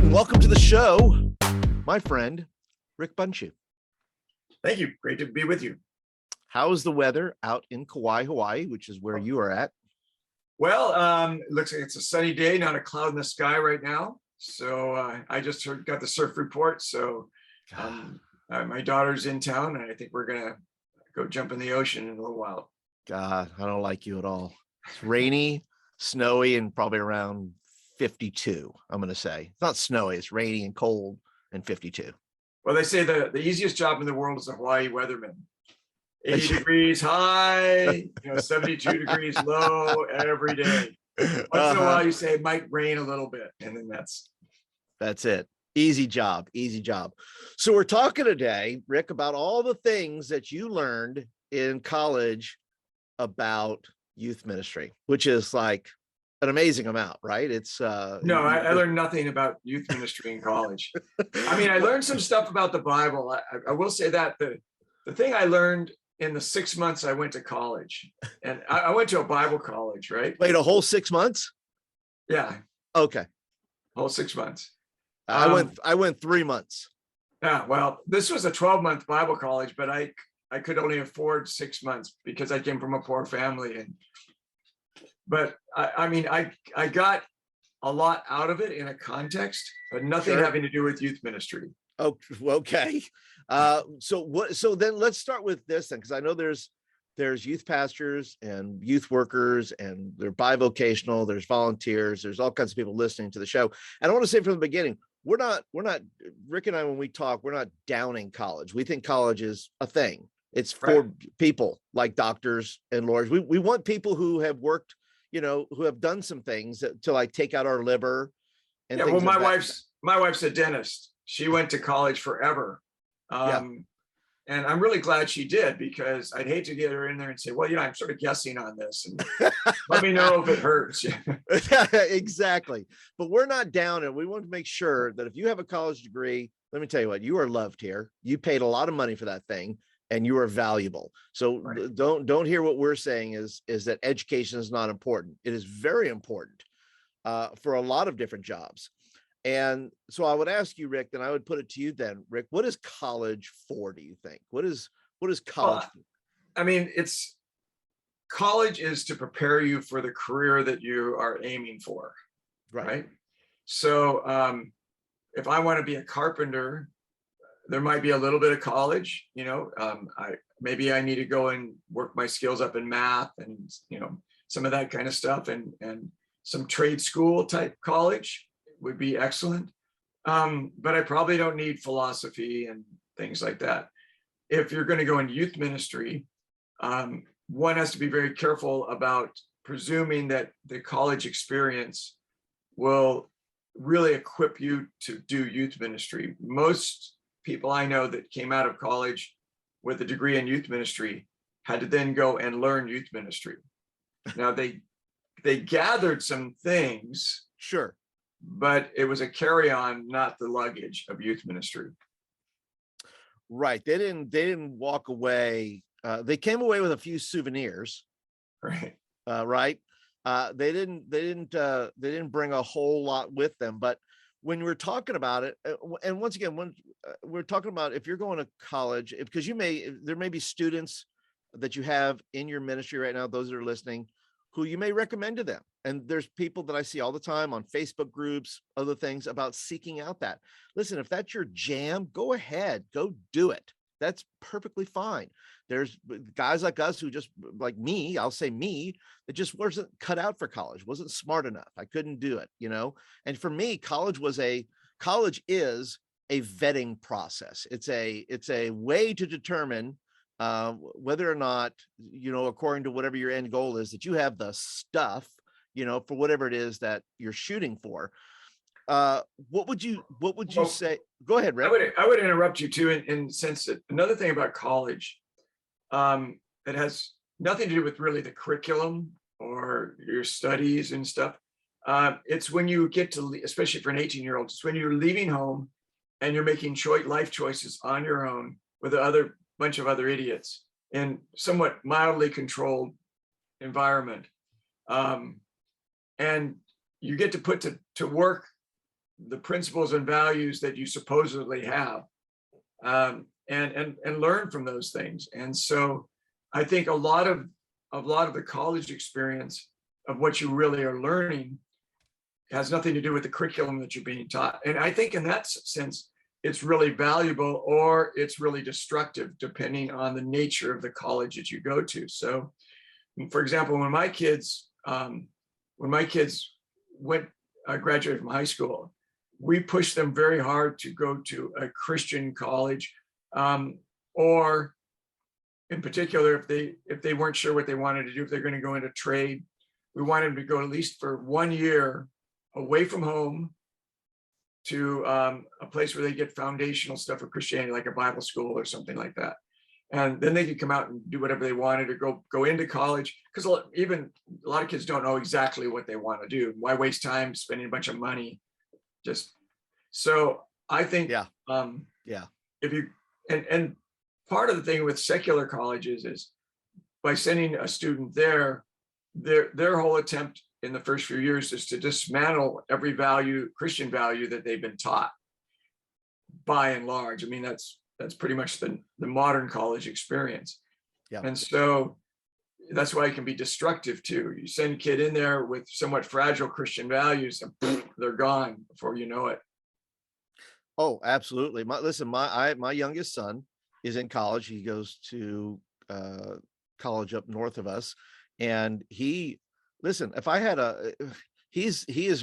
and welcome to the show, my friend, Rick Bunchu. Thank you. Great to be with you. How's the weather out in Kauai, Hawaii, which is where you are at? Well, it looks like it's a sunny day, not a cloud in the sky right now. So I just got the surf report. So my daughter's in town, and I think we're going to go jump in the ocean in a little while. God, I don't like you at all. It's rainy, snowy, and probably around 52, I'm going to say. It's not snowy, it's rainy and cold and 52. Well, they say the easiest job in the world is a Hawaii weatherman. 80 degrees high, 72 degrees low every day. Once in a while, you say it might rain a little bit, and then that's it. Easy job, easy job. So we're talking today, Rick, about all the things that you learned in college about youth ministry, which is like an amazing amount, right? It's no, I learned nothing about youth ministry in college. I mean, I learned some stuff about the Bible. I will say that the thing I learned in the 6 months I went to college, and I went to a Bible college, right? Wait, a whole 6 months? Yeah. Okay. Whole 6 months. I went 3 months. Yeah. Well, this was a 12-month Bible college, but I could only afford 6 months because I came from a poor family. But I got a lot out of it in a context, but nothing having to do with youth ministry. Oh, okay. So then let's start with this then, because I know there's youth pastors and youth workers, and they're bivocational, there's volunteers, there's all kinds of people listening to the show. And I want to say from the beginning, we're not Rick and I, when we talk, we're not downing college. We think college is a thing. It's for people like doctors and lawyers. We want people who have worked, who have done some things to like take out our liver. And well, my wife's a dentist. She went to college forever. And I'm really glad she did, because I'd hate to get her in there and say, well, I'm sort of guessing on this, and let me know if it hurts. Exactly. But we're not down, and we want to make sure that if you have a college degree, let me tell you what, you are loved here. You paid a lot of money for that thing, and you are valuable. So don't hear what we're saying is that education is not important. It is very important for a lot of different jobs. And so I would ask you, Rick, then I would put it to you then, Rick, what is college for, do you think? What is college for? I mean, college is to prepare you for the career that you are aiming for, right? So if I want to be a carpenter, there might be a little bit of college, maybe I need to go and work my skills up in math and, some of that kind of stuff, and some trade school type college would be excellent. But I probably don't need philosophy and things like that. If you're going to go into youth ministry, one has to be very careful about presuming that the college experience will really equip you to do youth ministry. Most people I know that came out of college with a degree in youth ministry had to then go and learn youth ministry. Now they gathered some things, sure, but it was a carry-on, not the luggage of youth ministry. Right. They didn't walk away. They came away with a few souvenirs. Right. Right. They didn't bring a whole lot with them. But when we're talking about it, and once again, when we're talking about if you're going to college, because there may be students that you have in your ministry right now, those that are listening, who you may recommend to them. And there's people that I see all the time on Facebook groups, other things, about seeking out that. Listen, if that's your jam, go ahead, go do it. That's perfectly fine. There's guys like us who just, like me, I'll say me, that just wasn't cut out for college, wasn't smart enough. I couldn't do it, And for me, college is a vetting process. It's a way to determine whether or not, according to whatever your end goal is, that you have the stuff, for whatever it is that you're shooting for. What would you say? Go ahead, Rick. I would interrupt you too, in the sense that another thing about college, that has nothing to do with really the curriculum or your studies and stuff. It's when you get to, especially for an 18-year-old, it's when you're leaving home and you're making life choices on your own with a bunch of other idiots in somewhat mildly controlled environment. And you get to put to work the principles and values that you supposedly have, and learn from those things. And so I think a lot of the college experience of what you really are learning has nothing to do with the curriculum that you're being taught. And I think in that sense, it's really valuable or it's really destructive, depending on the nature of the college that you go to. So, for example, when my kids went graduated from high school, we pushed them very hard to go to a Christian college, or in particular, if they weren't sure what they wanted to do, if they're going to go into trade, we wanted them to go at least for 1 year away from home to a place where they get foundational stuff for Christianity, like a Bible school or something like that. And then they could come out and do whatever they wanted, or go into college. Because even a lot of kids don't know exactly what they want to do. Why waste time spending a bunch of money? So I think, if you, and part of the thing with secular colleges is by sending a student there, their whole attempt in the first few years is to dismantle every Christian value that they've been taught, by and large. I mean, that's pretty much the modern college experience. Yeah. And so that's why it can be destructive too. You send a kid in there with somewhat fragile Christian values and they're gone before you know it. Oh, absolutely. My youngest son is in college. He goes to college up north of us. And he is a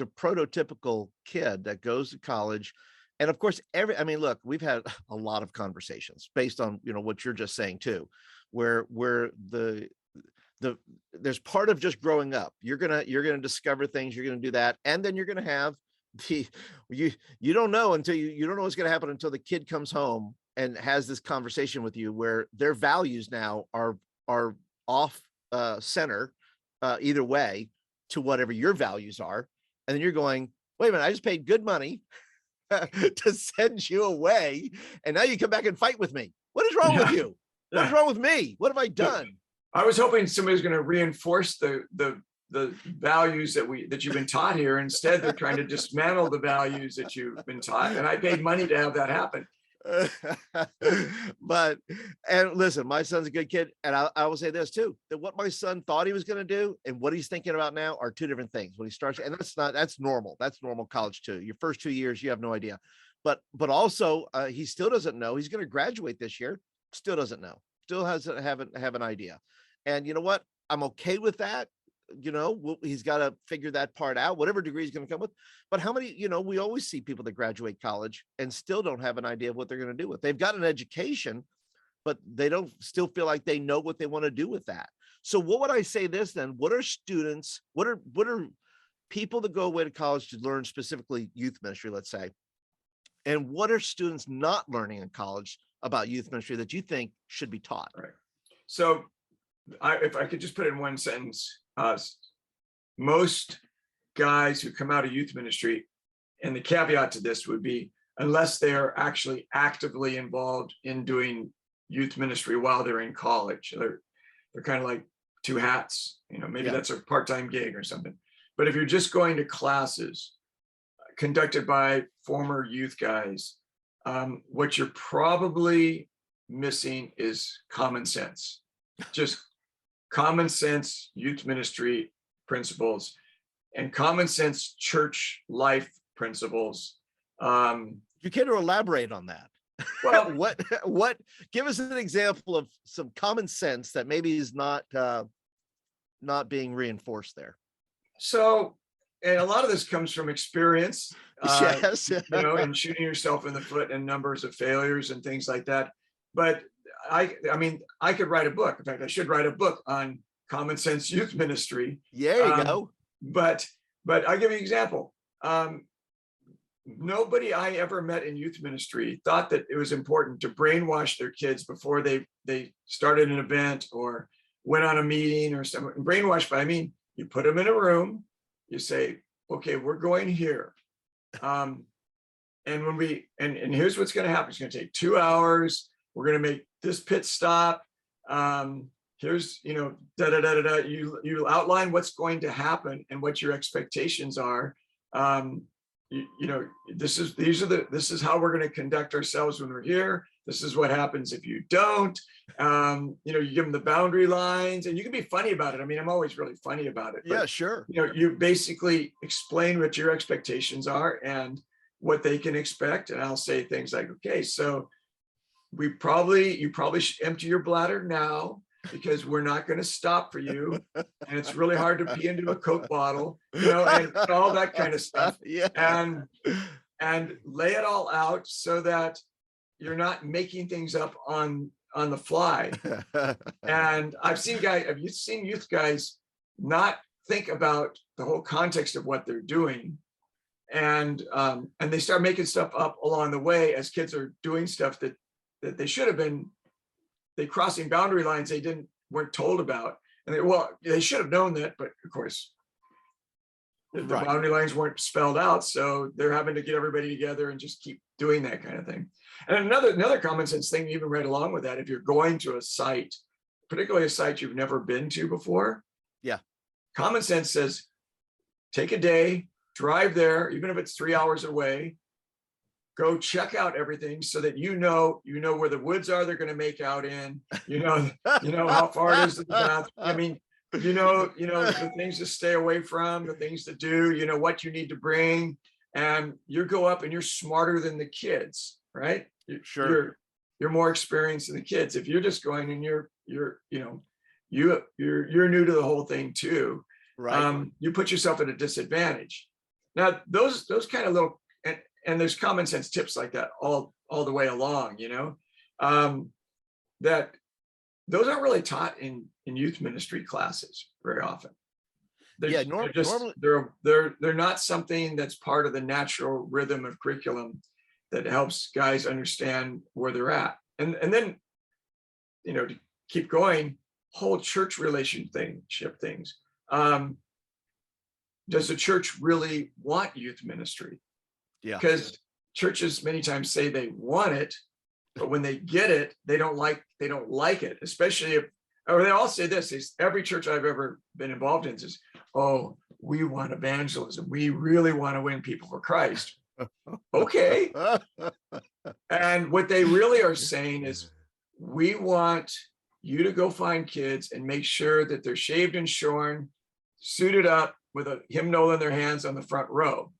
prototypical kid that goes to college. And of course, look, we've had a lot of conversations based on, what you're just saying too, where there's part of just growing up. You're going to discover things, you're going to do that. And then you're going to have you don't know until you don't know what's going to happen until the kid comes home and has this conversation with you where their values now are off center, either way, to whatever your values are. And then you're going, wait a minute, I just paid good money to send you away, and now you come back and fight with me. What is wrong with you? What is wrong with me? What have I done? I was hoping somebody's going to reinforce the values that you've been taught here. Instead, they're trying to dismantle the values that you've been taught, and I paid money to have that happen. And listen, my son's a good kid, and I will say this too, that what my son thought he was going to do and what he's thinking about now are two different things. When he starts, and that's normal college too. Your first 2 years, you have no idea, but also he still doesn't know. He's going to graduate this year, still doesn't know, still haven't have an idea. And you know what, I'm okay with that. He's got to figure that part out, whatever degree he's going to come with. But how many, we always see people that graduate college and still don't have an idea of what they're going to do with. They've got an education, but they don't still feel like they know what they want to do with that. So what would I say this then? What are students, what are people that go away to college to learn specifically youth ministry, let's say, and what are students not learning in college about youth ministry that you think should be taught? Right. So if I could just put it in one sentence, most guys who come out of youth ministry, and the caveat to this would be, unless they are actually actively involved in doing youth ministry while they're in college, they're kind of like two hats, maybe that's a part-time gig or something. But if you're just going to classes conducted by former youth guys, what you're probably missing is common sense. Just common sense youth ministry principles and common sense church life principles. You care to elaborate on that? Well, what give us an example of some common sense that maybe is not being reinforced there. So, and a lot of this comes from experience, yes, and shooting yourself in the foot and numbers of failures and things like that. But I could write a book. In fact, I should write a book on common sense youth ministry. Yeah, there you go. But I'll give you an example. Nobody I ever met in youth ministry thought that it was important to brainwash their kids before they started an event or went on a meeting or something. Brainwash, but I mean, you put them in a room, you say, okay, we're going here. And here's what's going to happen. It's going to take 2 hours. We're going to make this pit stop. Here's, you outline what's going to happen and what your expectations are. this is how we're going to conduct ourselves when we're here. This is what happens if you don't. You give them the boundary lines, and you can be funny about it. I mean, I'm always really funny about it. Yeah, sure. You basically explain what your expectations are and what they can expect. And I'll say things like, okay, so you probably should empty your bladder now, because we're not going to stop for you. And it's really hard to pee into a Coke bottle, and all that kind of stuff. Yeah. And lay it all out so that you're not making things up on the fly. And I've seen youth guys not think about the whole context of what they're doing. And they start making stuff up along the way as kids are doing stuff that they should have been. They crossing boundary lines they weren't told about. And they should have known that, but of course, the boundary lines weren't spelled out. So they're having to get everybody together and just keep doing that kind of thing. And another common sense thing, even right along with that, if you're going to a site, particularly a site you've never been to before, common sense says, take a day, drive there, even if it's 3 hours away, go check out everything so that you know where the woods are they're going to make out in, how far it is to the bathroom. I mean, the things to stay away from, the things to do, what you need to bring. And you go up and you're smarter than the kids, right? Sure. You're more experienced than the kids. If you're just going and you're new to the whole thing too, right? You put yourself at a disadvantage. Now, those kind of little, and there's common sense tips like that all the way along, that those aren't really taught in youth ministry classes very often. They're not something that's part of the natural rhythm of curriculum that helps guys understand where they're at. And then, to keep going, whole church relationship things. Does the church really want youth ministry? Yeah. Because churches many times say they want it, but when they get it, they don't like it, especially or they all say this, every church I've ever been involved in says, oh, we want evangelism. We really want to win people for Christ. Okay. And what they really are saying is, we want you to go find kids and make sure that they're shaved and shorn, suited up with a hymnal in their hands on the front row,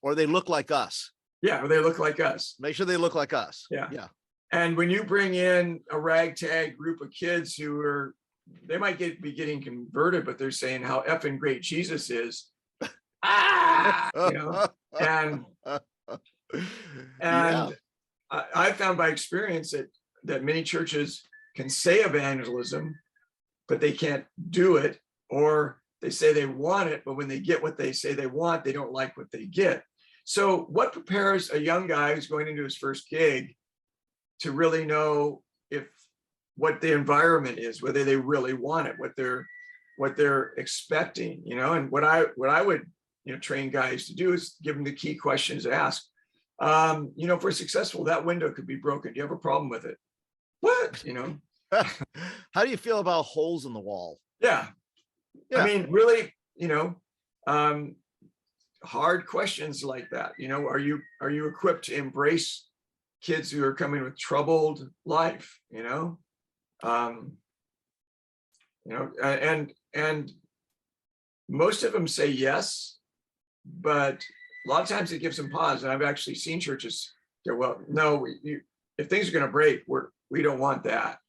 Or they look like us. Yeah, or they look like us. Make sure they look like us. Yeah. And when you bring in a ragtag group of kids they might be getting converted, but they're saying how effing great Jesus is. And I found by experience that many churches can say evangelism, but they can't do it, or they say they want it, but when they get what they say they want, they don't like what they get. So what prepares a young guy who's going into his first gig to really know what the environment is, whether they really want it, what they're expecting, and what I would, train guys to do is give them the key questions to ask. If we're successful, that window could be broken. Do you have a problem with it? What? How do you feel about holes in the wall? Yeah. I mean, really, hard questions like that. Are you equipped to embrace kids who are coming with troubled life? And most of them say yes, but a lot of times it gives them pause. And I've actually seen churches go, well, no, if things are going to break, we don't want that.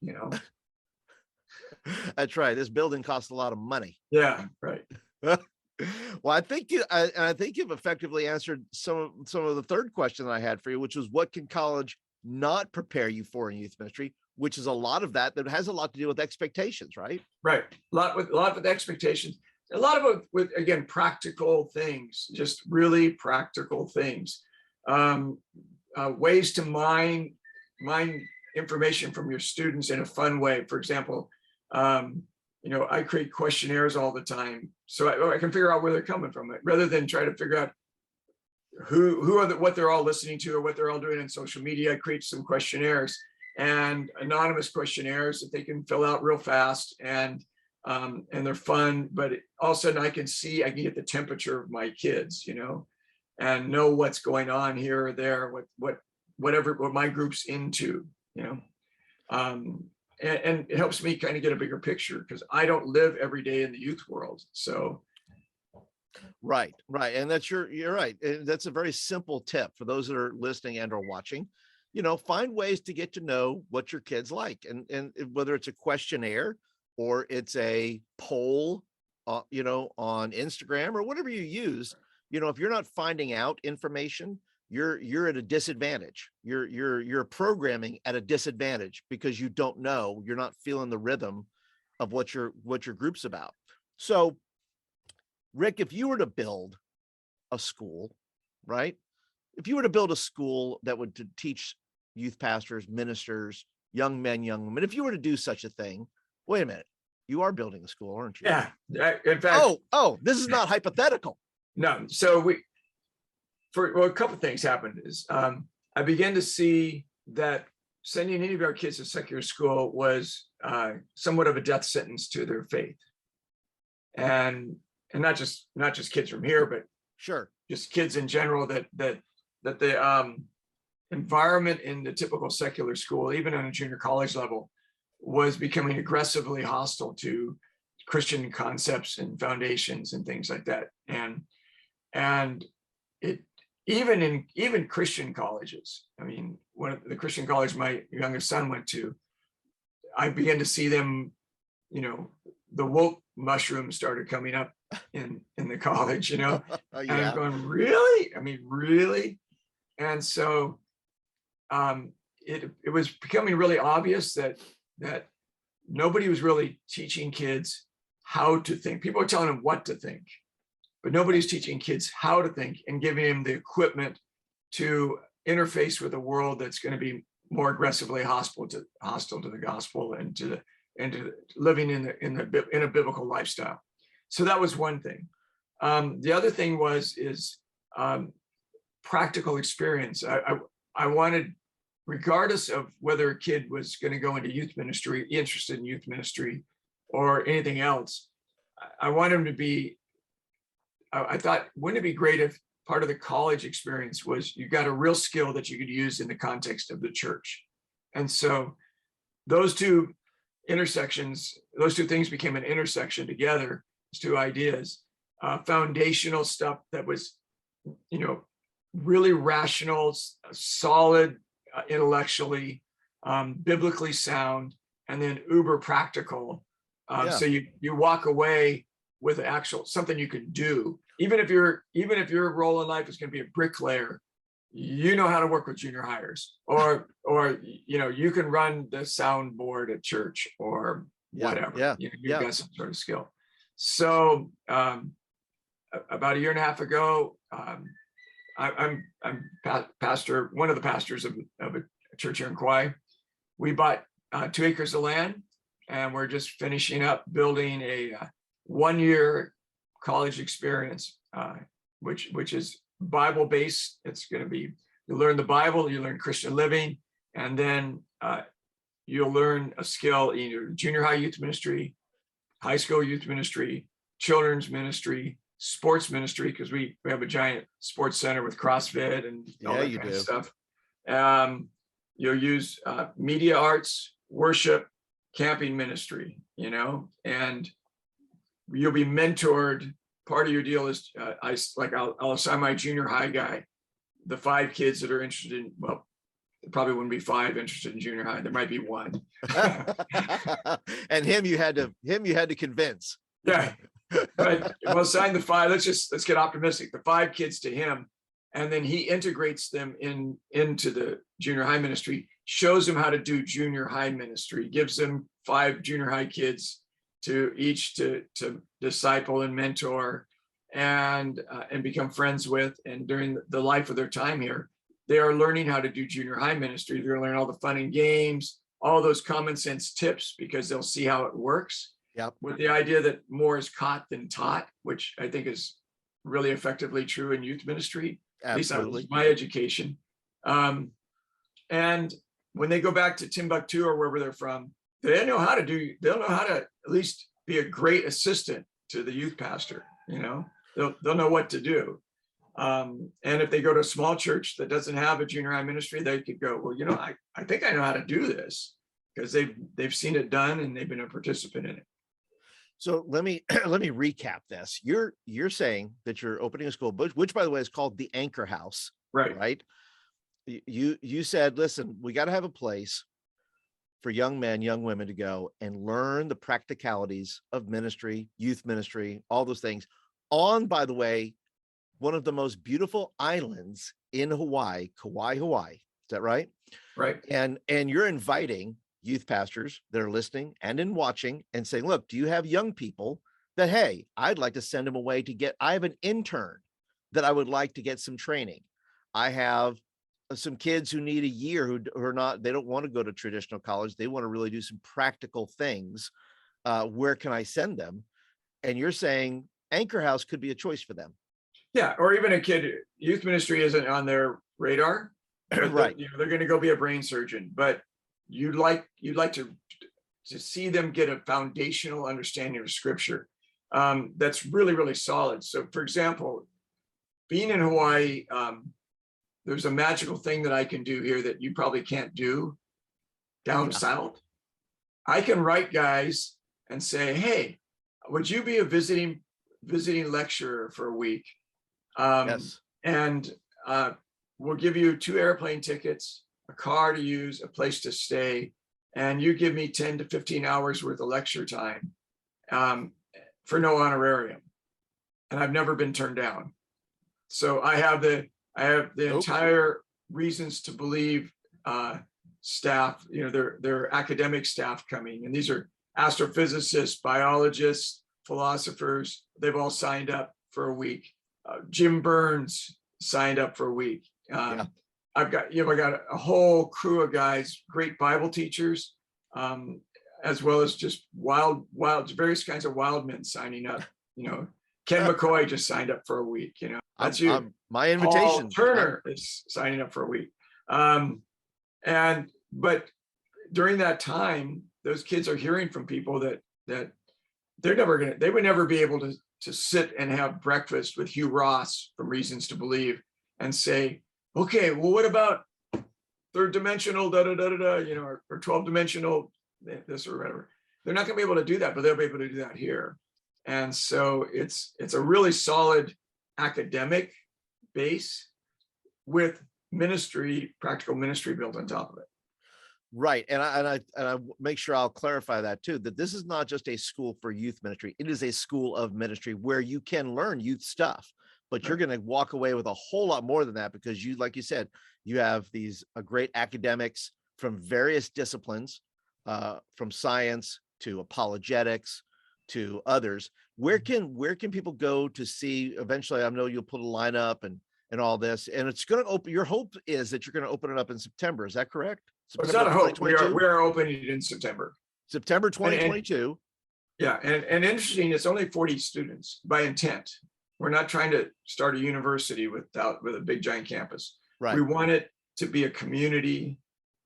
That's right. This building costs a lot of money. Yeah, right. Well, I think you've effectively answered some of the third question that I had for you, which was, what can college not prepare you for in youth ministry? Which is a lot of that has a lot to do with expectations, right? Right. A lot with expectations. A lot of it with, again, practical things, just really practical things. Ways to mine information from your students in a fun way. For example, I create questionnaires all the time, so I can figure out where they're coming from, rather than try to figure out what they're all listening to or what they're all doing on social media. I create some questionnaires, and anonymous questionnaires that they can fill out real fast, and they're fun. But all of a sudden, I can get the temperature of my kids, and know what's going on here or there, what my group's into, you know. And it helps me kind of get a bigger picture because I don't live every day in the youth world. So right. And you're right. And that's a very simple tip for those that are listening and or watching. You know, find ways to get to know what your kids like, and whether it's a questionnaire or it's a poll, you know, on Instagram or whatever you use. You know, if you're not finding out information, you're at a disadvantage. You're programming at a disadvantage because you don't know, you're not feeling the rhythm of what your group's about. So, Rick, if you were to build a school, right? If you were to build a school that would teach youth pastors, ministers, young men, young women, if you were to do such a thing, wait a minute, you are building a school, aren't you? yeah, in fact, this is not hypothetical. No, so a couple of things happened is I began to see that sending any of our kids to secular school was somewhat of a death sentence to their faith, and not just kids from here, but sure, just kids in general. That the environment in the typical secular school, even on a junior college level, was becoming aggressively hostile to Christian concepts and foundations and things like that, and it even Christian colleges. I mean, one of the Christian college my youngest son went to, I began to see them, you know, the woke mushrooms started coming up in the college, you know. yeah. And I'm going, really? I mean, really? And so it was becoming really obvious that nobody was really teaching kids how to think. People were telling them what to think, but nobody's teaching kids how to think and giving them the equipment to interface with a world that's going to be more aggressively hostile to the gospel and to living in a biblical lifestyle. So that was one thing. The other thing is practical experience. I wanted, regardless of whether a kid was going to go into youth ministry, interested in youth ministry, or anything else, I want him to be. I thought, wouldn't it be great if part of the college experience was you got a real skill that you could use in the context of the church? And so those two intersections, those two things became an intersection together, those two ideas, foundational stuff that was, you know, really rational, solid, intellectually, biblically sound, and then uber practical. So you walk away with actual something you can do, even if your role in life is going to be a bricklayer, you know how to work with junior hires, or you know, you can run the soundboard at church or whatever. You know, you've got some sort of skill. So about a year and a half ago, I'm pastor, one of the pastors of a church here in Kauai. We bought 2 acres of land, and we're just finishing up building a 1-year college experience, which is Bible-based. It's going to be, you learn the Bible, you learn Christian living, and then you'll learn a skill in either junior high youth ministry, high school youth ministry, children's ministry, sports ministry, because we have a giant sports center with CrossFit and all that kind of stuff. You'll use media arts, worship, camping ministry, you know, and you'll be mentored. Part of your deal is I'll assign my junior high guy, the 5 kids that are interested in, well, there probably wouldn't be 5 interested in junior high. There might be 1. And him you had to convince. Yeah. But we'll assign the 5. Let's get optimistic. The 5 kids to him, and then he integrates them into the junior high ministry, shows them how to do junior high ministry, gives them 5 junior high kids to each to disciple and mentor and become friends with. And during the life of their time here, they are learning how to do junior high ministry. They're learning all the fun and games, all those common sense tips, because they'll see how it works. Yep. With the idea that more is caught than taught, which I think is really effectively true in youth ministry. Absolutely. At least that was my education. And when they go back to Timbuktu or wherever they're from, they'll know how to at least be a great assistant to the youth pastor. You know, they'll know what to do. And if they go to a small church that doesn't have a junior high ministry, they could go, well, I think I know how to do this, because they've seen it done and they've been a participant in it. So let me let me recap this. You're saying that you're opening a school, which by the way is called the Anchor House, Right. right? You said, listen, we got to have a place for young men, young women to go and learn the practicalities of ministry, youth ministry, all those things on, by the way, one of the most beautiful islands in Hawaii, Kauai, Hawaii. Is that right? Right. And you're inviting youth pastors that are listening and in watching and saying, look, do you have young people that, hey, I'd like to send them away I have an intern that I would like to get some training. I have some kids who need a year who are not, they don't want to go to traditional college. They want to really do some practical things. Where can I send them? And you're saying Anchor House could be a choice for them. Yeah. Or even a kid, youth ministry isn't on their radar, right. They're going to go be a brain surgeon, but you'd like to see them get a foundational understanding of scripture. That's really, really solid. So for example, being in Hawaii, there's a magical thing that I can do here that you probably can't do down south. I can write guys and say, hey, would you be a visiting lecturer for a week? Yes. And we'll give you 2 airplane tickets, a car to use, a place to stay, and you give me 10 to 15 hours worth of lecture time for no honorarium. And I've never been turned down. So I have the entire reasons to believe staff, their academic staff coming. And these are astrophysicists, biologists, philosophers. They've all signed up for a week. Jim Burns signed up for a week. I've got a whole crew of guys, great Bible teachers, as well as just wild, various kinds of wild men signing up. Ken McCoy just signed up for a week. That's my invitation. Paul Turner is signing up for a week. But during that time, those kids are hearing from people that they would never be able to sit and have breakfast with Hugh Ross from Reasons to Believe and say, okay, well, what about third dimensional, or 12 dimensional, this or whatever. They're not going to be able to do that, but they'll be able to do that here. And so it's a really solid academic base with practical ministry built on top of it. Right. And I make sure I'll clarify that too, that this is not just a school for youth ministry. It is a school of ministry where you can learn youth stuff, but you're going to walk away with a whole lot more than that, because you, like you said, you have these great academics from various disciplines, from science to apologetics to others. Where can people go to see? Eventually, I know you'll put a lineup and all this, and it's going to open. Your hope is that you're going to open it up in September. Is that correct? It's not a hope. We are opening it in September. September 2022. And interesting, it's only 40 students by intent. We're not trying to start a university with a big giant campus. Right. We want it to be a community.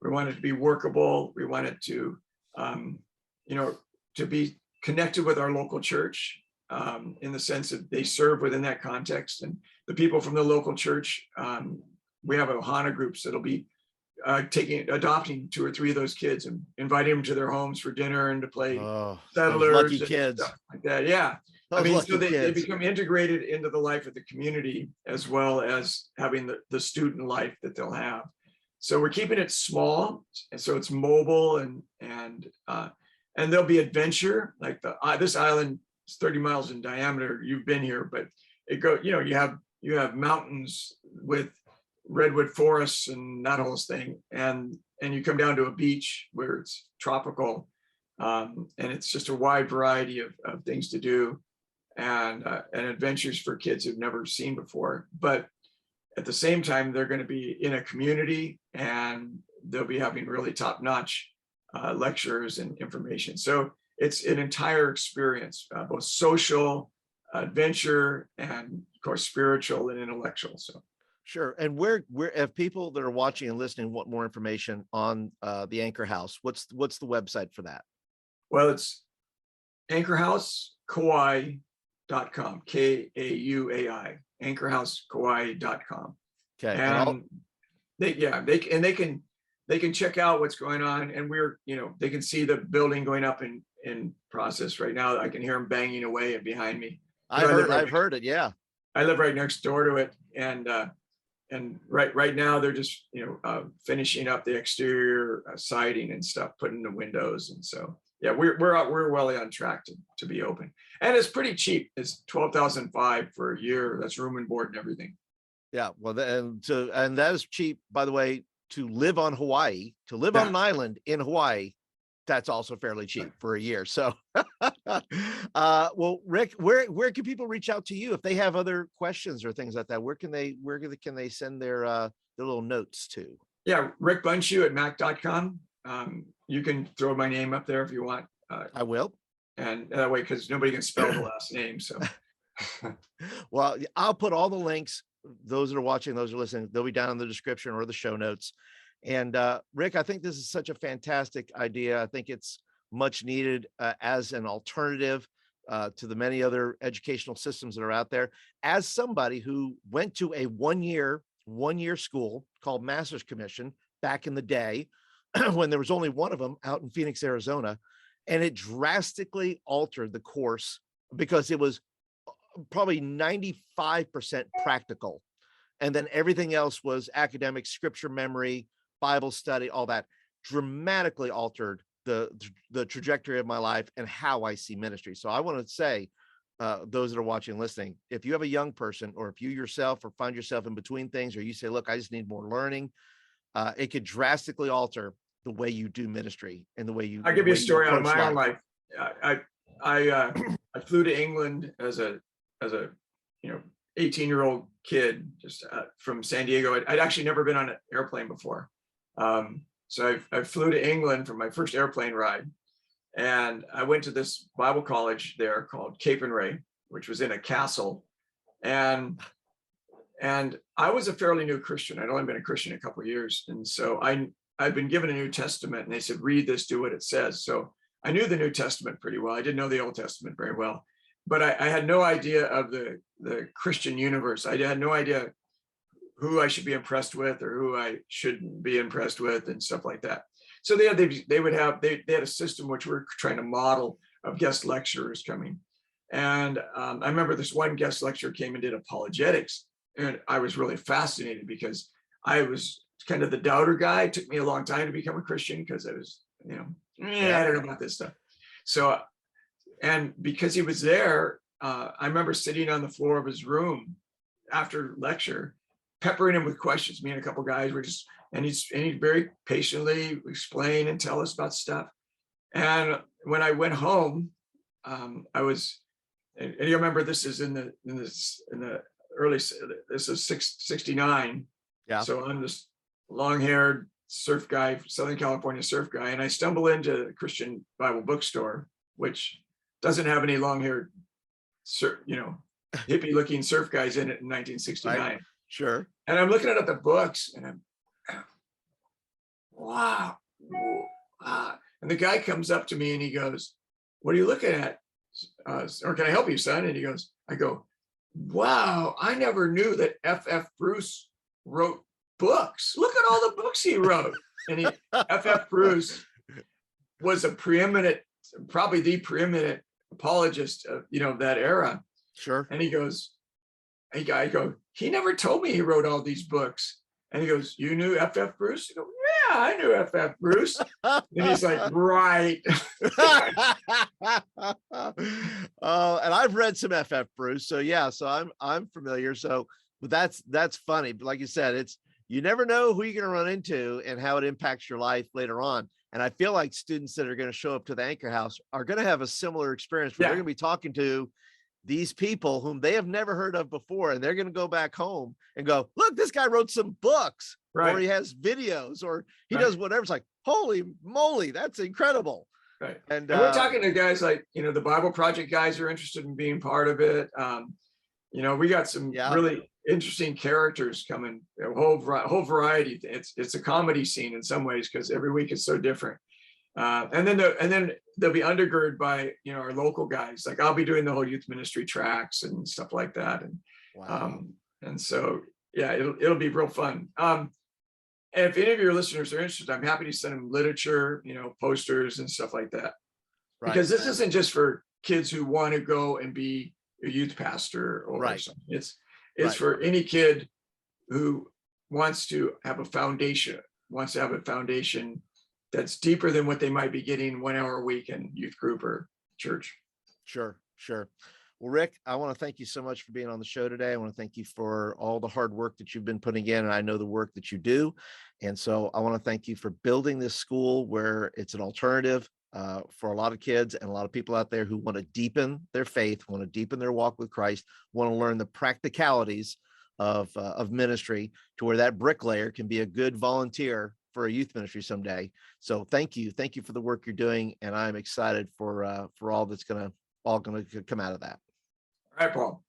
We want it to be workable. We want it to, to be connected with our local church, in the sense that they serve within that context. And the people from the local church, we have Ohana groups that'll be adopting 2 or 3 of those kids and inviting them to their homes for dinner and to play settlers, lucky kids like that. Yeah. So they become integrated into the life of the community, as well as having the student life that they'll have. So we're keeping it small, and so it's mobile, and there'll be adventure. Like this island is 30 miles in diameter. You've been here, but you have mountains with redwood forests and that whole thing, and you come down to a beach where it's tropical, and it's just a wide variety of things to do, and adventures for kids who've never seen before. But at the same time, they're going to be in a community, and they'll be having really top-notch lectures and information. So it's an entire experience, both social, adventure, and of course spiritual and intellectual. So sure. And where if people that are watching and listening want more information on the Anchor House, what's the website for that? Well, it's Anchor House Kauai Kauai.com, Kauai, anchorhouse.kauai.com. Okay. And they can check out what's going on, and they can see the building going up in process right now. I can hear them banging away behind me. I've heard it. Yeah. I live right next door to it, and right now they're just finishing up the exterior siding and stuff, putting the windows, and so yeah, we're well on track to be open, and it's pretty cheap. It's $12,500 for a year. That's room and board and everything. Yeah, well, and that is cheap, by the way, to live on Hawaii, to live on an island in Hawaii. That's also fairly cheap for a year. So, well, Rick, where can people reach out to you if they have other questions or things like that? Where can they send their little notes to? Yeah, Rick Bunshu at mac.com. You can throw my name up there if you want. I will. And that way, because nobody can spell the last name. So, well, I'll put all the links. Those that are watching, those that are listening, they'll be down in the description or the show notes. And Rick, I think this is such a fantastic idea. I think it's much needed as an alternative to the many other educational systems that are out there. As somebody who went to a one-year school called Master's Commission back in the day, when there was only one of them out in Phoenix, Arizona, and it drastically altered the course because it was probably 95% practical. And then everything else was academic, scripture memory, Bible study, all that. Dramatically altered the trajectory of my life and how I see ministry. So I want to say, those that are watching and listening, if you have a young person, or if you yourself or find yourself in between things, or you say, look, I just need more learning, it could drastically alter the way you do ministry and the way you. I'll give you a story out of my own life. I flew to England as a 18-year-old kid, just from San Diego. I'd actually never been on an airplane before. So I flew to England for my first airplane ride, and I went to this Bible college there called Cape and Ray, which was in a castle. And I was a fairly new Christian. I'd only been a Christian a couple of years. And so I'd been given a New Testament, and they said, read this, do what it says. So I knew the New Testament pretty well. I didn't know the Old Testament very well, but I had no idea of the Christian universe. I had no idea who I should be impressed with or who I shouldn't be impressed with and stuff like that. So they had a system which we're trying to model of guest lecturers coming. And I remember this one guest lecturer came and did apologetics. And I was really fascinated because I was kind of the doubter guy. It took me a long time to become a Christian because I was, I don't know about this stuff. So, and because he was there, I remember sitting on the floor of his room after lecture, peppering him with questions. Me and a couple guys were just, and he'd very patiently explain and tell us about stuff. And when I went home, I was, and you remember this is in the early, this is 69. Yeah. So I'm this long-haired surf guy, Southern California surf guy, and I stumble into a Christian Bible bookstore, which doesn't have any long-haired, hippie-looking surf guys in it in 1969. Right. Sure. And I'm looking at the books, and I'm, wow. And the guy comes up to me and he goes, "What are you looking at? Or can I help you, son?" And I go, "Wow, I never knew that F.F. Bruce wrote books. Look at all the books he wrote." And F.F. Bruce was probably the preeminent apologist of, that era. Sure. And he goes, I go, "He never told me he wrote all these books." And he goes, "You knew F.F. Bruce?" I go, "Yeah, I knew F.F. Bruce." And he's like, "Right." And I've read some F.F. Bruce, so yeah, so I'm familiar. So that's funny. But like you said, you never know who you're going to run into and how it impacts your life later on. And I feel like students that are going to show up to the Anchor House are going to have a similar experience where they're going to be talking to these people whom they have never heard of before, and they're going to go back home and go, "Look, this guy wrote some books," or he has videos, or he does whatever. It's like, holy moly, that's incredible. Right. And we're talking to guys like, the Bible Project guys are interested in being part of it. We got some really interesting characters coming, a whole variety. It's a comedy scene in some ways because every week is so different. And then they'll be undergirded by, our local guys. Like I'll be doing the whole youth ministry tracks and stuff like that. And Wow. and so yeah, it'll be real fun. And if any of your listeners are interested, I'm happy to send them literature, posters and stuff like that. Right. Because this isn't just for kids who want to go and be a youth pastor or something. It's for any kid who wants to have a foundation that's deeper than what they might be getting 1 hour a week in youth group or church. Sure. Well, Rick, I want to thank you so much for being on the show today. I want to thank you for all the hard work that you've been putting in, and I know the work that you do. And so I want to thank you for building this school where it's an alternative for a lot of kids and a lot of people out there who want to deepen their faith, want to deepen their walk with Christ, want to learn the practicalities of ministry, to where that bricklayer can be a good volunteer for a youth ministry someday. So thank you for the work you're doing, and I'm excited for all that's gonna come out of that. All right, Paul.